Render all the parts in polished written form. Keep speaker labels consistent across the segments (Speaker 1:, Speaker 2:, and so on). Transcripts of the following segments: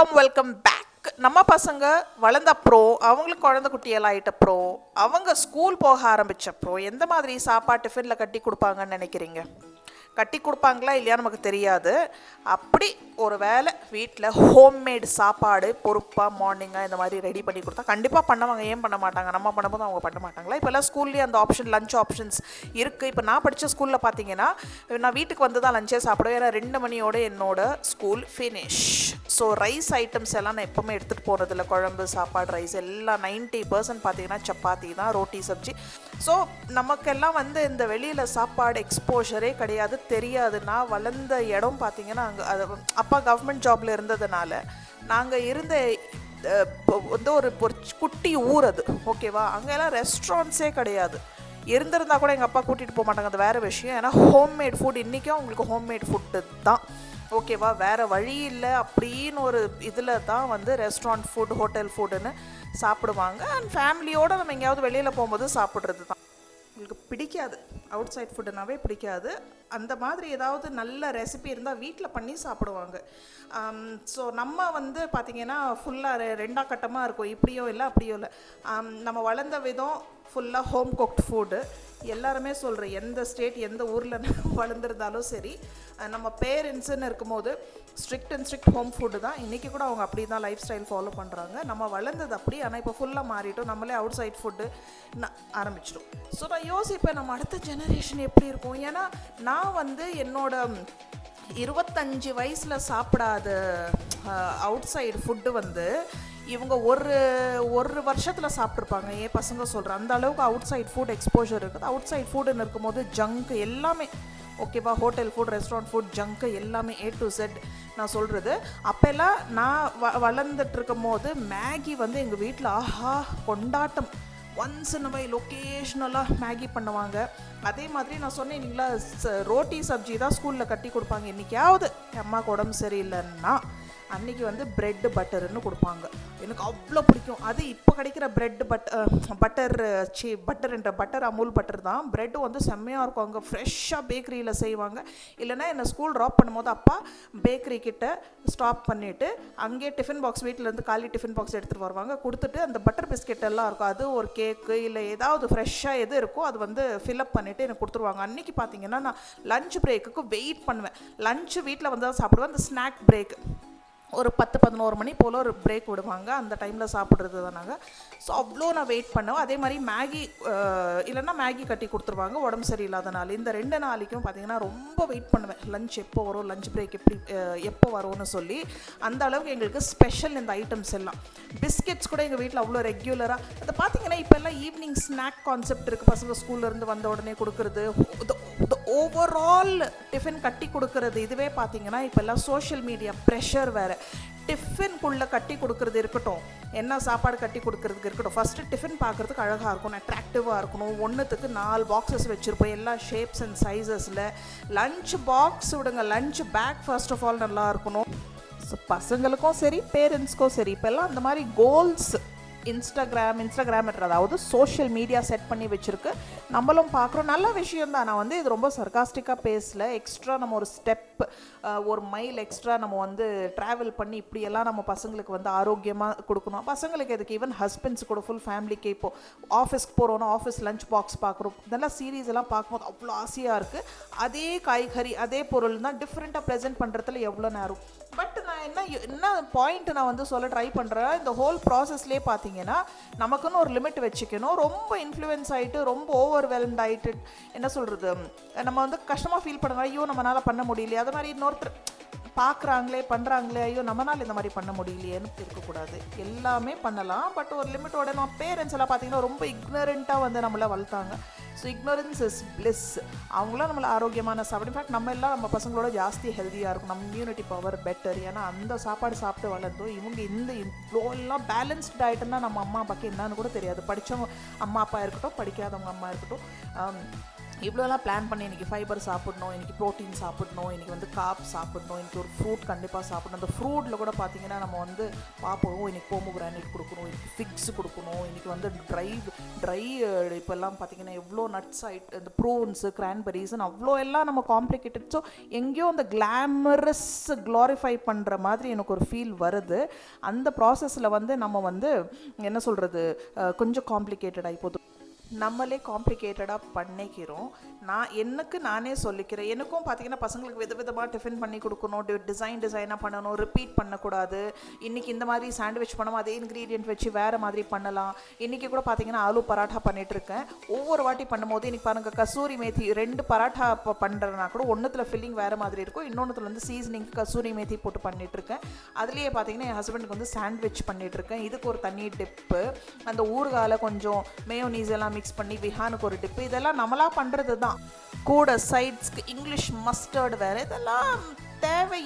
Speaker 1: Welcome back. நம்ம பசங்க வளர்ந்தப்புறம் அவங்களுக்கு குழந்தை குட்டியெல்லாம் ஆயிட்டப்புறம் அவங்க ஸ்கூல் போக ஆரம்பிச்சப்புறம் எந்த மாதிரி சாப்பாடு டிஃபனில் கட்டி கொடுப்பாங்கன்னு நினைக்கிறீங்க? கட்டி கொடுப்பாங்களா இல்லையா நமக்கு தெரியாது. அப்படி ஒரு வேளை வீட்டில் ஹோம்மேட் சாப்பாடு பொறுப்பாக மார்னிங்காக இந்த மாதிரி ரெடி பண்ணி கொடுத்தா கண்டிப்பாக பண்ணுவாங்க. ஏன் பண்ண மாட்டாங்க? நம்ம பண்ணும்போது அவங்க பண்ண மாட்டாங்களா? இப்போல்லாம் ஸ்கூல்லேயே அந்த ஆப்ஷன் லஞ்ச் ஆப்ஷன்ஸ் இருக்குது. இப்போ நான் படித்த ஸ்கூலில் பார்த்தீங்கன்னா நான் வீட்டுக்கு வந்து தான் லஞ்சே சாப்பிடுவேன். ஏன்னா 2 மணியோட என்னோட school finish. So rice items எல்லாம் நான் எப்போவுமே எடுத்துகிட்டு போகிறதில்ல. குழம்பு சாப்பாடு ரைஸ் எல்லாம் 90% பார்த்தீங்கன்னா சப்பாத்தி தான், ரோட்டி சப்ஜி. ஸோ நமக்கெல்லாம் இந்த வெளியில் சாப்பாடு எக்ஸ்போஷரே கிடையாது, தெரியாது. நான் வளர்ந்த இடம் பார்த்தீங்கன்னா அங்கே அது அப்பா கவர்மெண்ட் ஜாபில் இருந்ததுனால நாங்கள் இருந்த ஒரு குட்டி ஊர் அது, ஓகேவா? அங்கெல்லாம் ரெஸ்டாரண்ட்ஸே கிடையாது. இருந்திருந்தால் கூட எங்கள் அப்பா கூட்டிகிட்டு போக மாட்டாங்க, அது வேறு விஷயம். ஏன்னா ஹோம்மேட் ஃபுட் இன்றைக்கும் அவங்களுக்கு ஹோம்மேட் ஃபுட்டு தான், ஓகேவா? வேறு வழி இல்லை அப்படின்னு ஒரு இதில் தான் ரெஸ்டாரண்ட் ஃபுட் ஹோட்டல் ஃபுட்டுன்னு சாப்பிடுவாங்க. அண்ட் ஃபேமிலியோடு நம்ம எங்கேயாவது வெளியில் போகும்போது சாப்பிட்றது தான். உங்களுக்கு பிடிக்காது, அவுட் சைட் ஃபுட்டுனாவே பிடிக்காது. அந்த மாதிரி ஏதாவது நல்ல ரெசிபி இருந்தால் வீட்டில் பண்ணி சாப்பிடுவாங்க. ஸோ நம்ம பார்த்திங்கன்னா ஃபுல்லாக ரெண்டாம் கட்டமாக இருக்கும், இப்படியோ இல்லை அப்படியோ இல்லை. நம்ம வளர்ந்த விதம் ஃபுல்லாக ஹோம் குக்ட் ஃபுட்டு. எல்லாருமே சொல்கிறேன், எந்த ஸ்டேட் எந்த ஊரில் வளர்ந்துருந்தாலும் சரி, நம்ம பேரண்ட்ஸுன்னு இருக்கும்போது ஸ்ட்ரிக்ட் ஹோம் ஃபுட்டு தான். இன்றைக்கி கூட அவங்க அப்படி தான் லைஃப் ஸ்டைல் ஃபாலோ பண்ணுறாங்க. நம்ம வளர்ந்தது அப்படி, ஆனால் இப்போ ஃபுல்லாக மாறிட்டோம். நம்மளே அவுட் சைட் ஃபுட்டு ஆரம்பிச்சிட்டோம். ஸோ நான் யோசிப்பேன் நம்ம அடுத்த ஜெனரேஷன் எப்படி இருக்கும். ஏன்னா நான் என்னோட 25 வயசில் சாப்பிடாத அவுட் சைடு ஃபுட்டு இவங்க ஒரு வருஷத்தில் சாப்பிட்ருப்பாங்க. என் பசங்க சொல்கிறேன், அந்த அளவுக்கு அவுட் சைட் ஃபுட் எக்ஸ்போஷர் இருக்குது. அவுட் சைட் ஃபுட்டுன்னு இருக்கும்போது ஜங்க் எல்லாமே, ஓகேவா? ஹோட்டல் ஃபுட், ரெஸ்டாரண்ட் ஃபுட், ஜங்க்கு எல்லாமே A to Z நான் சொல்கிறது. அப்போல்லாம் நான் வளர்ந்துட்டுருக்கும் போது மேகி எங்கள் வீட்டில் ஆஹா கொண்டாட்டம். ஒன்ஸ் இன் வை லொக்கேஷ்னலாக மேகி பண்ணுவாங்க. அதே மாதிரி நான் சொன்னேன் இல்லைங்களா, ரோட்டி சப்ஜி தான் ஸ்கூலில் கட்டி கொடுப்பாங்க. இன்றைக்காவது அம்மாவுக்கு உடம்பு சரியில்லைன்னா அன்றைக்கி ப்ரெட்டு பட்டருன்னு கொடுப்பாங்க. எனக்கு அவ்வளோ பிடிக்கும் அது. இப்போ கிடைக்கிற ப்ரெட்டு பட்டர் அமுல் பட்டர் தான். ப்ரெட்டு செம்மையாக இருக்கும். அங்கே ஃப்ரெஷ்ஷாக பேக்கரியில் செய்வாங்க. இல்லைனா என்னை ஸ்கூல் ட்ராப் பண்ணும்போது அப்பா பேக்கரி கிட்ட ஸ்டாப் பண்ணிவிட்டு அங்கேயே டிஃபன் பாக்ஸ் வீட்டிலேருந்து காலி டிஃபன் பாக்ஸ் எடுத்துகிட்டு வருவாங்க. கொடுத்துட்டு அந்த பட்டர் பிஸ்கெட் எல்லாம் இருக்கும், அது ஒரு கேக்கு இல்லை ஏதாவது ஃப்ரெஷ்ஷாக எது இருக்கோ அது ஃபில்அப் பண்ணிவிட்டு எனக்கு கொடுத்துருவாங்க. அன்றைக்கி பார்த்தீங்கன்னா நான் லஞ்ச் பிரேக்குக்கு வெயிட் பண்ணுவேன். லஞ்சு வீட்டில் தான் சாப்பிடுவேன். அந்த ஸ்நாக் பிரேக் ஒரு 10-11 மணி போல் ஒரு பிரேக் விடுவாங்க, அந்த டைமில் சாப்பிட்றது தான் நாங்கள். ஸோ அவ்வளோ நான் வெயிட் பண்ணுவேன். அதே மாதிரி மேகி இல்லைன்னா மேகி கட்டி கொடுத்துருவாங்க உடம்பு சரியில்லாத நாள். இந்த 2 நாளைக்கும் பார்த்திங்கன்னா ரொம்ப வெயிட் பண்ணுவேன், லஞ்ச் எப்போ வரும், லஞ்ச் பிரேக் எப்போ வரும்னு சொல்லி. அந்த அளவுக்கு எங்களுக்கு ஸ்பெஷல் இந்த ஐட்டம்ஸ் எல்லாம். பிஸ்கெட்ஸ் கூட எங்கள் வீட்டில் அவ்வளோ ரெகுலராக. அதை பார்த்திங்கன்னா இப்போ எல்லாம் ஈவினிங் ஸ்நாக் கான்செப்ட் இருக்குது. பசங்க ஸ்கூல்லேருந்து வந்த உடனே கொடுக்குறது, ஓவரால் டிஃபன் கட்டி கொடுக்கறது. இதுவே பார்த்தீங்கன்னா இப்போல்லாம் சோஷியல் மீடியா ப்ரெஷர் வேறு. டிஃபனுக்குள்ளே கட்டி கொடுக்குறது இருக்கட்டும், என்ன சாப்பாடு கட்டி கொடுக்குறதுக்கு இருக்கட்டும், ஃபஸ்ட்டு டிஃபன் பார்க்குறதுக்கு அழகாக இருக்கணும், அட்ராக்டிவாக இருக்கணும். ஒன்றுத்துக்கு 4 பாக்ஸஸ் வச்சுருப்போம், எல்லா ஷேப்ஸ் அண்ட் சைஸஸில். லஞ்ச் பாக்ஸ் விடுங்க, lunch bag first of all நல்லா இருக்கணும். ஸோ பசங்களுக்கும் சரி பேரண்ட்ஸ்க்கும் சரி இப்போல்லாம் அந்த மாதிரி கோல்ஸ் இன்ஸ்டாகிராம் அதாவது சோஷியல் மீடியா செட் பண்ணி வச்சுருக்கு. நம்மளும் பார்க்குறோம், நல்ல விஷயந்தான். நான் இது ரொம்ப சர்காஸ்டிக்காக பேசல. எக்ஸ்ட்ரா நம்ம ஒரு ஸ்டெப், ஒரு மைல் எக்ஸ்ட்ரா நம்ம ட்ராவல் பண்ணி இப்படியெல்லாம் நம்ம பசங்களுக்கு ஆரோக்கியமாக கொடுக்கணும். பசங்களுக்கு எதுக்கு, ஈவன் ஹஸ்பண்ட்ஸ் கூட ஃபுல் ஃபேமிலிக்கு இப்போது ஆஃபீஸ்க்கு போகிறோன்னா ஆஃபீஸ் லஞ்ச் பாக்ஸ் பார்க்குறோம். இதெல்லாம் சீரீஸ் எல்லாம் பார்க்கும்போது அவ்வளோ ஆசையாக இருக்குது. அதே காய்கறி அதே பொருள் தான் டிஃப்ரெண்ட்டாக ப்ரெசென்ட் பண்ணுறதுல எவ்வளோ நேரம். பட் நான் என்ன பாயிண்ட் நான் சொல்ல ட்ரை பண்ணுறேன், இந்த ஹோல் ப்ராசஸ்லேயே பார்த்தீங்கன்னா நமக்குன்னு ஒரு லிமிட் வச்சுக்கணும். ரொம்ப இன்ஃப்ளூயன்ஸ் ஆகிட்டு ரொம்ப ஓவர்வெல்ம்ட் ஆகிட்டு என்ன சொல்கிறது, நம்ம கஷ்டமாக ஃபீல் பண்ணுவோம், ஐயோ நம்மளால் பண்ண முடியலையே. அது மாதிரி இன்னொருத்தர் பார்க்குறாங்களே பண்ணுறாங்களே, ஐயோ நம்மளால் இந்த மாதிரி பண்ண முடியலையேன்னு இருக்கக்கூடாது. எல்லாமே பண்ணலாம், பட் ஒரு லிமிட்டோட. நம்ம பேரண்ட்ஸ் எல்லாம் பார்த்தீங்கன்னா ரொம்ப இக்னரண்ட்டாக நம்மளை வளர்த்தாங்க. So ignorance is bliss. அவங்களாம் நம்மளை ஆரோக்கியமான சாப்பிடு. இன்ஃபேக்ட் நம்ம எல்லாம் நம்ம பசங்களோட ஜாஸ்தி ஹெல்த்தியாக இருக்கும், நம்ம இம்யூனிட்டி பவர் பெட்டர். ஏன்னா அந்த சாப்பாடு சாப்பிட்டு வளர்ந்தோம். இவங்க இவ்வளோலாம் பேலன்ஸ்ட் டயட்டுன்னா நம்ம அம்மா அப்பாவுக்கு என்னன்னு கூட தெரியாது. படித்தவங்க அம்மா அப்பா இருக்கட்டும், படிக்காதவங்க அம்மா இருக்கட்டும், இவ்வளோலாம் பிளான் பண்ணி இன்றைக்கி ஃபைபர் சாப்பிடணும், இன்றைக்கி ப்ரோட்டீன் சாப்பிடணும், இன்றைக்கி வந்து காப் சாப்பிடணும், இன்றைக்கி ஒரு ஃப்ரூட் கண்டிப்பாக சாப்பிடணும். அந்த ஃப்ரூட்டில் கூட பார்த்திங்கன்னா நம்ம வந்து பார்ப்போம், இன்றைக்கி போமோகிரானேட் கொடுக்கணும், இன்றைக்கி ஃபிக்ஸ் கொடுக்கணும், இன்றைக்கி வந்து ட்ரை இப்போல்லாம் பார்த்திங்கன்னா எவ்வளோ நட்ஸ் இந்த ப்ரூன்ஸு கிரான்பெரிஸ்ன்னு அவ்வளோ எல்லாம் நம்ம காம்ப்ளிகேட்டட். ஸோ எங்கேயோ அந்த கிளாமரஸ் க்ளாரிஃபை பண்ணுற மாதிரி எனக்கு ஒரு ஃபீல் வருது. அந்த ப்ராசஸில் வந்து நம்ம வந்து என்ன சொல்கிறது, கொஞ்சம் காம்ப்ளிகேட்டட் ஆகி போகுது. நம்மளே காம்ப்ளிகேட்டடாக பண்ணிக்கிறோம். நானே சொல்லிக்கிறேன். எனக்கும் பார்த்திங்கன்னா பசங்களுக்கு விதவிதமாக டிஃபன் பண்ணி கொடுக்கணும், டிசைனாக பண்ணணும், ரிப்பீட் பண்ணக்கூடாது. இன்றைக்கி இந்த மாதிரி சாண்ட்விச் பண்ணாமல் அதே இன்க்ரீடியன்ட் வச்சு வேறு மாதிரி பண்ணலாம். இன்றைக்கி கூட பார்த்திங்கன்னா ஆலு பராட்டா பண்ணிகிட்ருக்கேன். ஒவ்வொரு வாட்டி பண்ணும்போது இன்றைக்கி பாருங்கள், கசூரி மேத்தி 2 பராட்டா இப்போ பண்ணுறதுனா கூட ஒன்றுத்தில் ஃபில்லிங் வேறு மாதிரி இருக்கும், இன்னொன்றுத்தில் வந்து சீசனிங் கசூரி மேத்தி போட்டு பண்ணிகிட்ருக்கேன். அதுலேயே பார்த்திங்கன்னா என் ஹஸ்பண்டுக்கு வந்து சாண்ட்விச் பண்ணிகிட்ருக்கேன். இதுக்கு ஒரு தனி டிப்பு, அந்த ஊறுகாயில் கொஞ்சம் மேயோனீஸ் எல்லாம் மிக்ஸ் பண்ணி விஹானுக்கு ஒரு டிப்பு. இதெல்லாம் நம்மளா பண்ணுறது தான். கூட சைட்ஸ்க்கு இங்கிலீஷ் மஸ்டர்டு வேறு, இதெல்லாம் தேவை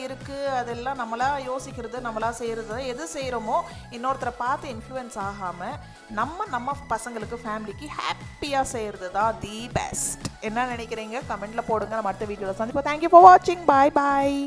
Speaker 1: இருக்குது. அதெல்லாம் நம்மளா யோசிக்கிறது, நம்மளா செய்கிறது. எது செய்கிறோமோ இன்னொருத்தரை பார்த்து இன்ஃப்ளூயன்ஸ் ஆகாமல் நம்ம பசங்களுக்கு ஃபேமிலிக்கு ஹாப்பியாக செய்கிறது தான் தி பெஸ்ட். என்ன நினைக்கிறீங்க? கமெண்ட்டில் போடுங்க. நம்ம அடுத்த வீடியோவில் சந்திப்போம். தேங்க்யூ ஃபார் வாட்சிங். பாய் பாய்.